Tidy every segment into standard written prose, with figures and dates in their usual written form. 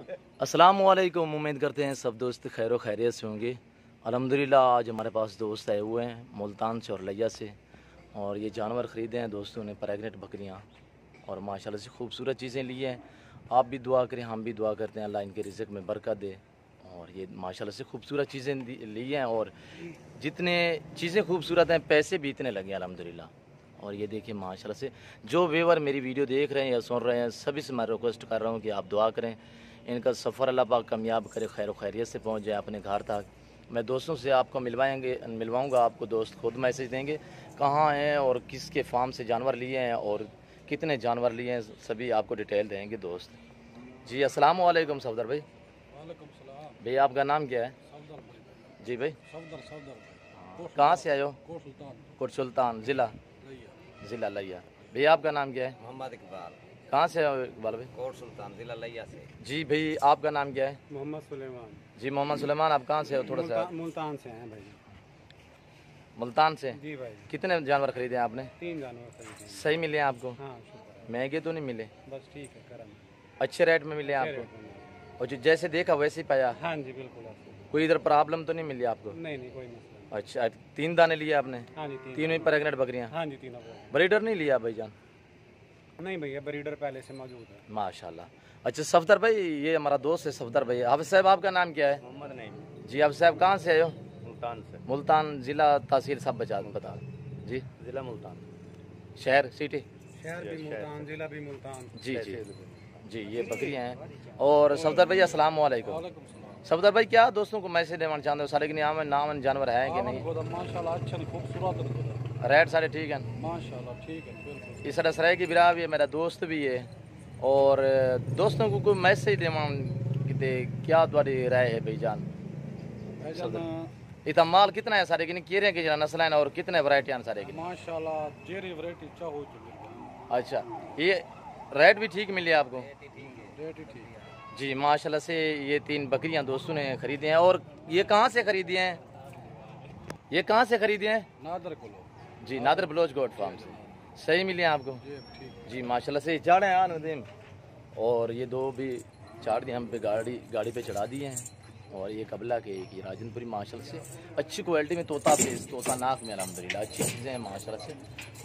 अस्सलाम वालेकुम। उम्मीद करते हैं सब दोस्त खैर खैरियत से होंगे। अल्हम्दुलिल्लाह आज हमारे पास दोस्त आए हुए हैं मुल्तान से और लिया से, और ये जानवर ख़रीदे हैं दोस्तों ने, प्रेग्नेंट बकरियां, और माशाल्लाह से खूबसूरत चीज़ें ली हैं। आप भी दुआ करें, हम भी दुआ करते हैं अल्लाह इनके रिज़्क़ में बरकत दे। और ये माशाल्लाह से खूबसूरत चीज़ें ली हैं, और जितने चीज़ें खूबसूरत हैं पैसे भी इतने लगे अल्हम्दुलिल्लाह। और ये देखिए माशाल्लाह से जो व्यूअर मेरी वीडियो देख रहे हैं या सुन रहे हैं, सभी से मैं रिक्वेस्ट कर रहा हूँ कि आप दुआ करें, इनका सफ़र अल्लाह पाक कामयाब करे, खैर खैरियत से पहुँच जाए अपने घर तक। मैं दोस्तों से आपको मिलवाऊँगा, आपको दोस्त खुद मैसेज देंगे कहाँ हैं और किसके फार्म से जानवर लिए हैं और कितने जानवर लिए हैं, सभी आपको डिटेल देंगे दोस्त जी। अस्सलाम वालेकुम सफदर भाई। वालेकुम सलाम भाई आपका नाम क्या है? जी भाई। सफदर कहाँ से आए हो? कोट सुल्तान ज़िला लिया। भैया आपका नाम क्या है? मोहम्मद इकबाल। कहाँ से आए हो इकबाल भाई? कोट सुल्तान ज़िला लिया से। जी भाई आपका नाम क्या है? मोहम्मद सुलेमान। जी मोहम्मद सुलेमान, आप कहाँ से हो? थोड़ा सा मुल्तान से हैं भाई। मुल्तान से? जी भाई। कितने जानवर खरीदे हैं आपने? 3 जानवर खरीदे। सही मिले हैं आपको? हाँ शुक्र है। महंगे तो नहीं मिले? बस ठीक है, करम। अच्छे रेट में मिले आपको? और जो जैसे देखा वैसे ही पाया? हाँ जी बिल्कुल। कोई इधर प्रॉब्लम तो नहीं मिली आपको? नहीं कोई मसला अच्छा 3 दाने लिए आपने? हाँ जी तीनों ही प्रेग्नेंट बकरियाँ? हाँ जी तीनों। ब्रीडर नहीं लिया भाईजान? नहीं भैया, ब्रीडर पहले से मौजूद है। माशाल्लाह। अच्छा सफदर भाई, ये हमारा दोस्त है सफदर भाई। हाफिज साहब आपका नाम क्या है? मोहम्मद नहीं। जी हाफिज साहब कहाँ से आए हो? मुल्तान से। मुल्तान ज़िला तहसील सब बता जी। ज़िला मुल्तान। शहर सिटी? शहर भी मुल्तान, जिला भी मुल्तान। जी जी जी। ये बकरियाँ हैं। और सफदर भाई अस्सलाम वालेकुम। सफदर भाई क्या दोस्तों को मैसेज देना चाहते हो? सारे के नाम जानवर है कि नहीं? माशाल्लाह अच्छा खूबसूरत। रेट सारे ठीक हैं माशाल्लाह ठीक है बिल्कुल। इस सराय की बिरा भी है, मेरा दोस्त भी है। और दोस्तों को कोई मैसेज देना कि क्या तुम्हारी राय है भाईजान? इतना माल कितना है सारे की केरे की नस्ल है और कितने वैरायटी हैं सारे की? माशाल्लाह जेरी वैरायटी चाहो। अच्छा ये रेट भी ठीक मिले आपको? रेट ही ठीक है जी माशाल्लाह से। ये 3 बकरियां दोस्तों ने खरीदी हैं। और ये कहाँ से खरीदी हैं? ये कहाँ से खरीदी हैं? नादर को जी नादर बलोच गोट फार्म से। सही मिले हैं आपको? जी माशाल्लाह से। चाड़े हैं नदीम, और ये 2 भी चाड़ दिए हम पे, गाड़ी पे चढ़ा दिए हैं। और ये कबला के एक ही राजनपुरी माशाल्लाह से अच्छी क्वालिटी में, तोता फेस तोता नाक में अल्हम्दुलिल्लाह अच्छी चीज़ें हैं माशाल्लाह से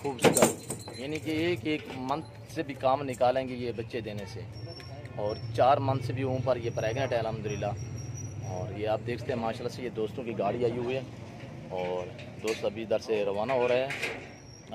खूबसूरत। यानी कि एक मंथ से भी काम निकालेंगे ये बच्चे देने से, और 4 मंथ से भी ऊपर ये प्रेग्नेंट है अल्हम्दुलिल्लाह। और ये आप देखते हैं माशाल्लाह से ये दोस्तों की गाड़ी आई हुई है, और दोस्त अभी इधर से रवाना हो रहे हैं।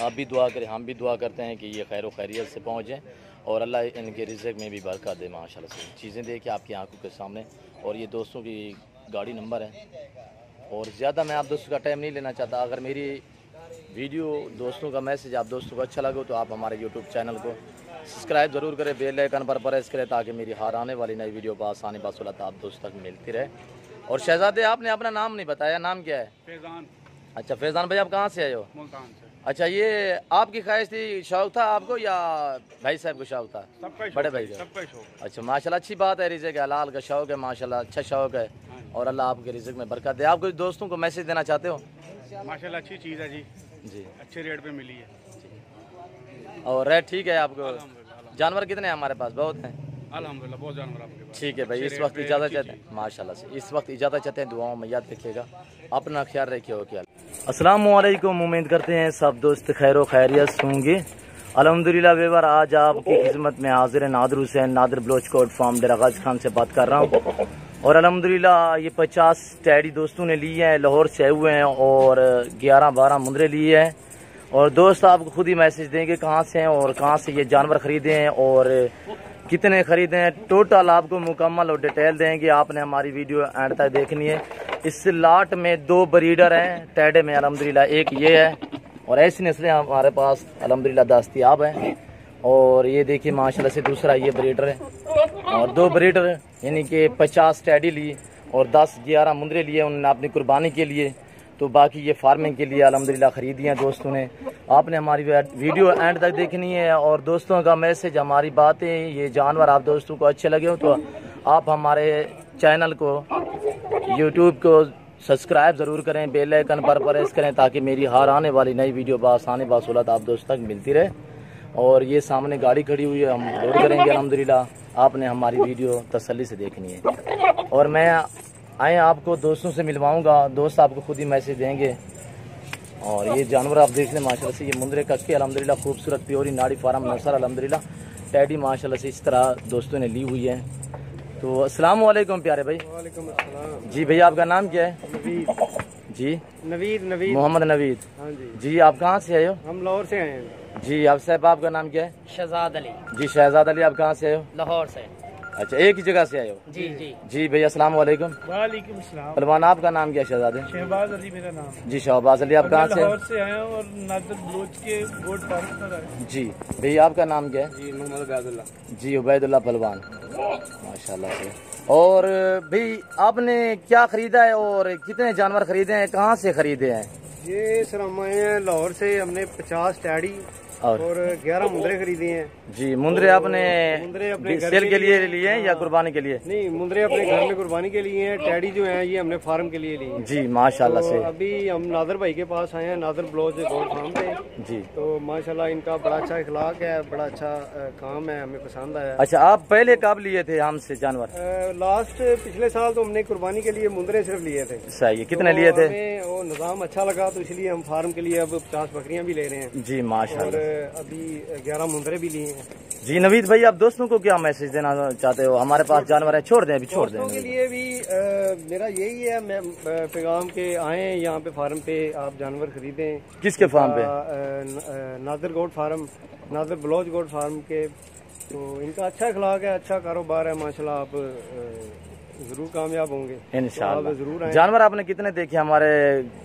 आप भी दुआ करें, हम भी दुआ करते हैं कि ये खैर खैरियत से पहुँचें और अल्लाह इनके रिज़्क़ में भी बरकत दे माशाल्लाह से। चीज़ें देखिए आपकी आंखों के सामने, और ये दोस्तों की गाड़ी नंबर है। और ज़्यादा मैं आप दोस्तों का टाइम नहीं लेना चाहता। अगर मेरी वीडियो दोस्तों का मैसेज आप दोस्तों को अच्छा लगे तो आप हमारे यूट्यूब चैनल को सब्सक्राइब ज़रूर करें, बेल आइकन पर प्रेस करें, ताकि मेरी हर आने वाली नई वीडियो पर आसानी बासुलत आप दोस्तों तक मिलती रहे। और शहजादे आपने अपना नाम नहीं बताया, नाम क्या है? फैजान। अच्छा फैजान भाई, आप कहाँ से आए हो? मुल्तान से। अच्छा ये आपकी ख्वाहिश थी, शौक था आपको, या भाई साहब को शौक था? बड़े भाई का। सबका शौक। अच्छा माशाल्लाह अच्छी बात है, रिज़्क़ हलाल का शौक है माशाल्लाह, अच्छा शौक है। और अल्लाह आपके रिज़्क़ में बरकत दे। आप कुछ दोस्तों को मैसेज देना चाहते हो? माशाल्लाह अच्छी चीज़ है जी। जी अच्छे रेट पे मिली है। और रेट ठीक है आपको? जानवर कितने हैं हमारे पास? बहुत हैं अल्हम्दुलिल्लाह, बहुत जानवर आपके पास। ठीक है भाई। इस वक्त इजाज़त चाहते हैं माशाल्लाह से, इस वक्त इजाज़त चाहते हैं। दुआओं में याद रखिएगा, अपना ख्याल रखिए। क्या अस्सलाम वालेकुम। उम्मीद करते हैं सब दोस्त खैर खैरियत होंगे अल्हम्दुलिल्लाह। वेवर आज आपकी खिदमत में हाजिर है नादर हुसैन, नादर बलोच कोट फार्म दरागाज खान से बात कर रहा हूँ। और अल्हम्दुलिल्लाह ये 50 टैडी दोस्तों ने लिए हैं, लाहौर से आए हुए हैं, और 11-12 मुंदरे लिए हैं। और दोस्त आपको खुद ही मैसेज देंगे कहाँ से हैं और कहाँ से ये जानवर खरीदे हैं और कितने खरीदे हैं। टोटल आपको मुकम्मल और डिटेल देंगे, आपने हमारी वीडियो एंड तक देखनी है। इस लाट में 2 ब्रीडर हैं टैडे में अल्हम्दुलिल्लाह, एक ये है, और ऐसी नस्लें हमारे पास अल्हम्दुलिल्लाह दस्तयाब हैं। और ये देखिए माशाल्लाह से दूसरा ये ब्रीडर है, और 2 ब्रीडर यानी कि 50 टैडी लिए और 10-11 मुंदरे लिए उन्होंने अपनी कुर्बानी के लिए। तो बाकी ये फार्मिंग के लिए अल्हम्दुलिल्लाह खरीदी हैं दोस्तों ने। आपने हमारी वीडियो एंड तक देखनी है। और दोस्तों का मैसेज, हमारी बातें, ये जानवर आप दोस्तों को अच्छे लगे हो तो आप हमारे चैनल को यूट्यूब को सब्सक्राइब ज़रूर करें, बेल आइकन पर प्रेस करें, ताकि मेरी हर आने वाली नई वीडियो बासानी बासुलत आप दोस्तों तक मिलती रहे। और ये सामने गाड़ी खड़ी हुई है, हम लोड करेंगे अल्हम्दुलिल्लाह। आपने हमारी वीडियो तसल्ली से देखनी है और मैं आए आपको दोस्तों से मिलवाऊंगा, दोस्त आपको खुद ही मैसेज देंगे। और ये जानवर आप देख लें माशाल्लाह से, ये मुंदरे कक्के अल्हम्दुलिल्लाह खूबसूरत प्योरी नाड़ी फार्म नसर अल्हम्दुलिल्लाह टैडी माशाल्लाह से इस तरह दोस्तों ने ली हुई है। तो अस्सलाम वालेकुम प्यारे भाई। वालेकुम अस्सलाम जी भैया, आपका नाम क्या है? नवीद। जी नवीद मोहम्मद नवीद। हाँ जी, जी आप कहाँ से आए हो? हम लाहौर से आए हैं। जी आप साहब, आपका नाम क्या है? शहजाद अली, जी शहजाद अली, आप कहाँ से आए हो? लाहौर से। अच्छा, एक ही जगह से आए हो? जी जी जी भैया अस्सलाम वालेकुम। वालेकुम अस्सलाम। पहलवान आपका नाम क्या है? शहजाद है शहबाज अली मेरा नाम। जी शहबाज अली, आप कहाँ से? लाहौर से आए हैं और नादर बलोच के बोर्ड पर आए। जी भैया आपका नाम क्या है? जी मोहम्मद उबैदुल्लाह। जी उबैदुल्लाह पहलवान माशाल्लाह से। और भाई आपने क्या खरीदा है और कितने जानवर खरीदे हैं, कहाँ से खरीदे हैं? ये सर हम आए हैं लाहौर से, हमने 50 टैडी और 11 मुंदरे खरीदे हैं। जी मुंदरे आपने मुंदरे अपने घर सेल के के लिए लिए लिए हैं या कुर्बानी के लिए? नहीं, मुंदरे अपने घर में कुर्बानी के लिए हैं। टैडी जो हैं ये हमने फार्म के लिए लिए हैं। जी माशाल्लाह तो से। अभी हम नादर भाई के पास आए हैं, नादर ब्लॉज गोल्ड फार्म पे। जी तो माशाल्लाह इनका बड़ा अच्छा इखलाक है, बड़ा अच्छा काम है, हमें पसंद आया। अच्छा, आप पहले कब लिए थे हमसे जानवर? लास्ट पिछले साल तो हमने कुर्बानी के लिए मुंदरे सिर्फ लिए थे। सही है, कितने लिए थे? हमें वो निज़ाम अच्छा लगा तो इसलिए हम फार्म के लिए अब 50 बकरियां भी ले रहे हैं जी और माशाल्लाह। अभी 11 मुंदरे भी लिए हैं। जी नवीद भाई, आप दोस्तों को क्या मैसेज देना चाहते हो? हमारे पास जानवर है, छोड़ दें अभी, छोड़ दें। दोस्तों के लिए भी मेरा यही है, मैं पैगाम के आए यहाँ पे फार्म पे, आप जानवर खरीदें। किसके फार्म पे? नादर गोट फार्म, नादर ब्लॉज गोट फार्म के। तो इनका अच्छा इखलाक है, अच्छा कारोबार है माशाल्लाह। आप जरूर कामयाब होंगे इंशाल्लाह। जरूर आए। जानवर आपने कितने देखे? हमारे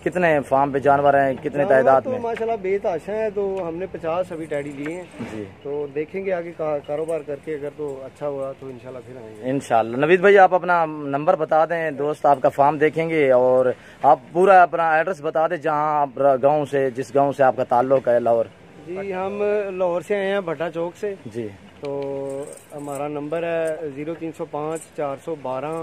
कितने फार्म पे जानवर हैं, कितने तादाद तो में? माशाल्लाह बेतहाशा है। तो हमने 50 अभी टैडी लिए हैं। जी तो देखेंगे आगे कारोबार करके, अगर तो अच्छा हुआ तो इंशाल्लाह फिर आएंगे। इंशाल्लाह। नवीद भाई आप अपना नंबर बता दें, दोस्त आपका फार्म देखेंगे और आप पूरा अपना एड्रेस बता दें जहाँ आप गाँव से, जिस गाँव से आपका ताल्लुक है। लाहौर? जी हम लाहौर से आए हैं, भट्टा चौक से। जी तो हमारा नंबर है 0305 412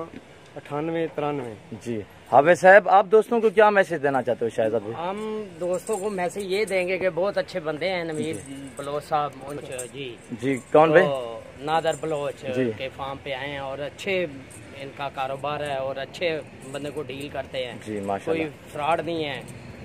9893। जी हावे साहब, आप दोस्तों को क्या मैसेज देना चाहते हो? शहजाद भाई हम दोस्तों को मैसेज ये देंगे कि बहुत अच्छे बंदे हैं नवीद बलोच साहब जी। जी कौन भाई? तो नादर बलोच जी। के फार्म पे आए हैं और अच्छे इनका कारोबार है और अच्छे बंदे को डील करते हैं। जी कोई माशाल्लाह फ्रॉड नहीं है।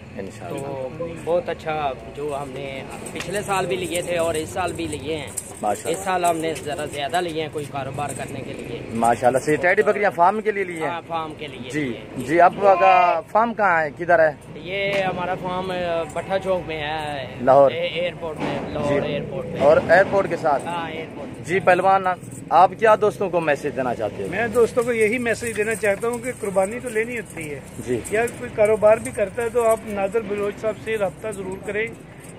तो इंशाल्लाह बहुत अच्छा, जो हमने पिछले साल भी लिए थे और इस साल भी लिए हैं। माशाल्लाह इस साल हमने जरा ज्यादा लिए हैं कोई कारोबार करने के लिए। माशाल्लाह से। टैडी बकरियां फार्म के लिए लिए हैं? हाँ, फार्म के लिए जी लिए। जी। आपका फार्म कहाँ है, किधर है? ये हमारा फार्म भट्टा चौक में है, लाहौर एयरपोर्ट में, लाहौर एयरपोर्ट पे। और एयरपोर्ट के साथ? हाँ, एयरपोर्ट पे। जी पहलवान, आप क्या दोस्तों को मैसेज देना चाहते हो? मैं दोस्तों को यही मैसेज देना चाहता हूँ कि कुर्बानी तो लेनी होती है, जी या कोई कारोबार भी करता है तो आप नादर बलोच साहब से रब्ता जरूर करें।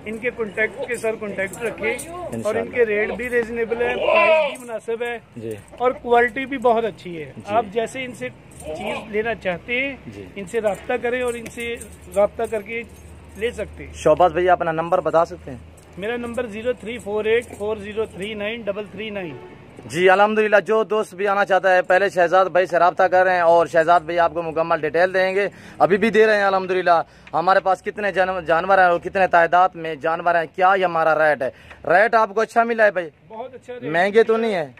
इनके कांटेक्ट के साथ कांटेक्ट रखें और इनके रेट भी रीजनेबल है, प्राइस भी मुनासिब है जी और क्वालिटी भी बहुत अच्छी है। आप जैसे इनसे चीज लेना चाहते हैं जी। इनसे रब्ता करें और इनसे रब्ता करके ले सकते हैं। शहबाज भैया अपना नंबर बता सकते हैं? मेरा नंबर 0348 4039 339। जी अल्हम्दुलिल्लाह। जो दोस्त भी आना चाहता है पहले शहजाद भाई से रब्ता कर रहे हैं और शहजाद भाई आपको मुकम्मल डिटेल देंगे, अभी भी दे रहे हैं अल्हम्दुलिल्लाह। हमारे पास कितने जानवर हैं और कितने तादाद में जानवर हैं, क्या ये हमारा रेट है? रेट आपको अच्छा मिला है भाई? बहुत अच्छा रेट, महंगे तो नहीं है?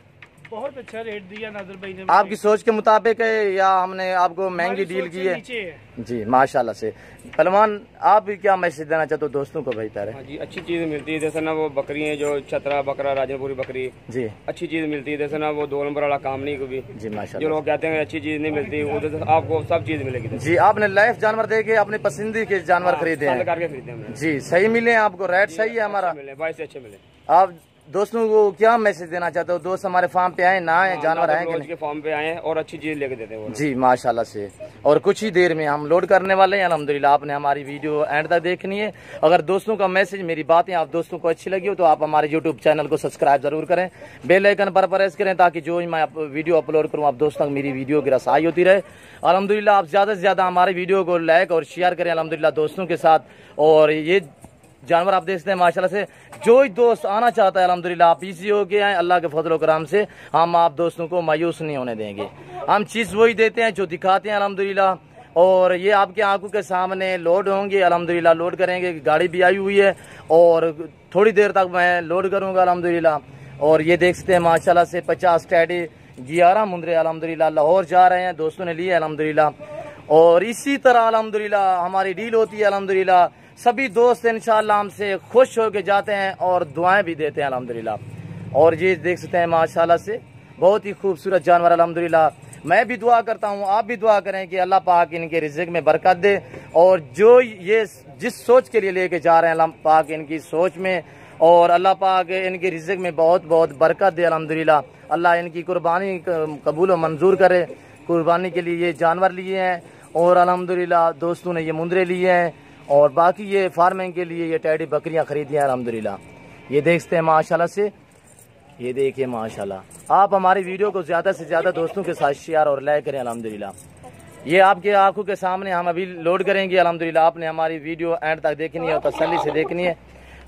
बहुत अच्छा रेट दिया नादर भाई ने। आपकी सोच के मुताबिक है या हमने आपको महंगी डील की है? नीचे है। जी माशाल्लाह से। पहलवान आप भी क्या मैसेज देना चाहते हो दोस्तों को भाई? तारे हाँ जी, अच्छी चीज मिलती है। जैसे ना वो बकरी है जो छतरा बकरा राजनपुरी बकरी, जी अच्छी चीज मिलती है। जैसे ना वो 2 नंबर वाला काम नहीं कभी। जी जो माशाल्लाह। लोग कहते हैं अच्छी चीज नहीं मिलती, उधर से आपको सब चीज मिलेगी। जी आपने लाइफ जानवर देखे, अपने पसंदीदा के जानवर खरीदे पसंद हैं? करके खरीदे हमने। जी सही मिले हैं आपको? रेट सही है हमारा? मिले 22 से अच्छे मिले। आप दोस्तों को क्या मैसेज देना चाहते हो? दोस्त हमारे फार्म पे आए ना आए, जानवर आए कि रोज नहीं? के फार्म पे आए हैं और अच्छी चीज लेके देते हैं वो लोग। जी माशाल्लाह से। और कुछ ही देर में हम लोड करने वाले हैं अल्हम्दुलिल्लाह। आपने हमारी वीडियो एंड तक देखनी है। अगर दोस्तों का मैसेज, मेरी बातें आप दोस्तों को अच्छी लगी हो तो आप हमारे यूट्यूब चैनल को सब्सक्राइब जरूर करें, बेल आइकन पर प्रेस करें ताकि जो मैं वीडियो अपलोड करूँ आप दोस्तों तक मेरी वीडियो की रसाई होती रहे। अल्हम्दुलिल्लाह आप ज्यादा से ज्यादा हमारे वीडियो को लाइक और शेयर करें अल्हम्दुलिल्लाह दोस्तों के साथ। और ये जानवर आप देखते हैं माशाल्लाह से, जो ही दोस्त आना चाहता है अल्हम्दुलिल्लाह आप इसी हो के आए। अल्लाह के फजल करम से हम आप दोस्तों को मायूस नहीं होने देंगे। हम चीज़ वही देते हैं जो दिखाते हैं अल्हम्दुलिल्लाह। और ये आपके आंखों के सामने लोड होंगे अल्हम्दुलिल्लाह, लोड करेंगे। गाड़ी भी आई हुई है और थोड़ी देर तक मैं लोड करूँगा अल्हम्दुलिल्लाह। और ये देख सकते हैं माशाल्लाह से 50 टेडी 11 मुंदरे अल्हम्दुलिल्लाह लाहौर जा रहे हैं, दोस्तों ने लिए अल्हम्दुलिल्लाह। और इसी तरह अल्हम्दुलिल्लाह हमारी डील होती है अल्हम्दुलिल्लाह। सभी दोस्त इंशाअल्लाह हमसे खुश होकर जाते हैं और दुआएं भी देते हैं अल्हम्दुलिल्लाह। और ये देख सकते हैं माशाल्लाह से बहुत ही खूबसूरत जानवर अल्हम्दुलिल्लाह। मैं भी दुआ करता हूँ, आप भी दुआ करें कि अल्लाह पाक इनके रिज़्क़ में बरकत दे। और जो ये जिस सोच के लिए लेके जा रहे हैं अल्लाह पाक इनकी सोच में और अल्लाह पाक इनके रिज़्क़ में बहुत बहुत बरकत दे अल्हम्दुलिल्लाह। अल्लाह इनकी कुर्बानी कबूल व मंजूर करे। कुर्बानी के लिए ये जानवर लिए हैं और अल्हम्दुलिल्लाह दोस्तों ने ये मुंदरे लिए हैं और बाकी ये फार्मिंग के लिए ये टेडी बकरियां खरीदी हैं अल्हम्दुलिल्लाह। ये देखते हैं माशाल्लाह से, ये देखिए माशाल्लाह। आप हमारी वीडियो को ज़्यादा से ज़्यादा दोस्तों के साथ शेयर और लाइक करें अल्हम्दुलिल्लाह। ये आपके आंखों के सामने हम अभी लोड करेंगे अल्हम्दुलिल्लाह। आपने हमारी वीडियो एंड तक देखनी है और तसल्ली से देखनी है।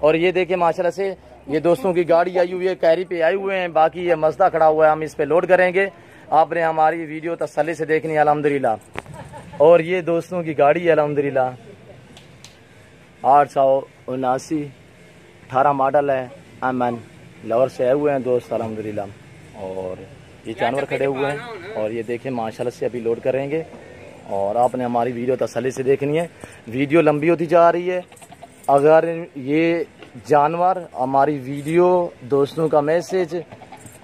और ये देखिए माशाल्लाह से ये दोस्तों की गाड़ी आई हुई है, कैरी पे आए हुए हैं, बाकी ये मज़दा खड़ा हुआ है, हम इस पे लोड करेंगे। आपने हमारी वीडियो तसल्ली से देखनी है अल्हम्दुलिल्लाह। और ये दोस्तों की गाड़ी है अल्हम्दुलिल्लाह 879 18 मॉडल है, MN लाहौर से आए हुए हैं दोस्त अल्हम्दुलिल्लाह। और ये जानवर खड़े हुए हैं और ये देखें माशाल्लाह से अभी लोड करेंगे। और आपने हमारी वीडियो तसल्ली से देखनी है, वीडियो लंबी होती जा रही है। अगर ये जानवर हमारी वीडियो दोस्तों का मैसेज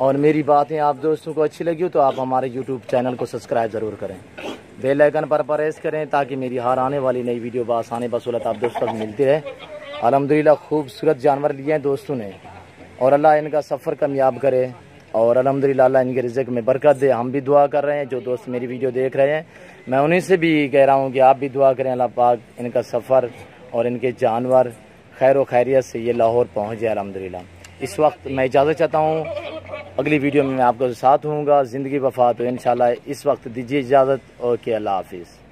और मेरी बातें आप दोस्तों को अच्छी लगी हो तो आप हमारे YouTube चैनल को सब्सक्राइब ज़रूर करें, बेल आइकन पर प्रेस करें ताकि मेरी हर आने वाली नई वीडियो बआसानी बसूलत आप दोस्तों तक मिलती रहे। अल्हम्दुलिल्लाह खूबसूरत जानवर लिए हैं दोस्तों ने और अल्लाह इनका सफ़र कामयाब करे और अल्हम्दुलिल्लाह अल्लाह इनके रिज़्क़ में बरकत दे। हम भी दुआ कर रहे हैं, जो दोस्त मेरी वीडियो देख रहे हैं मैं उन्हीं से भी कह रहा हूँ कि आप भी दुआ करें अल्लाह पाक इनका सफ़र और इनके जानवर खैर व खैरियत से ये लाहौर पहुँच जाए अल्हम्दुलिल्लाह। इस वक्त मैं इजाज़त चाहता हूँ, अगली वीडियो में मैं आपको साथ होऊंगा। ज़िंदगी वफ़ा तो इंशाल्लाह। इस वक्त दीजिए इजाज़त, ओके, अल्लाह हाफिज़।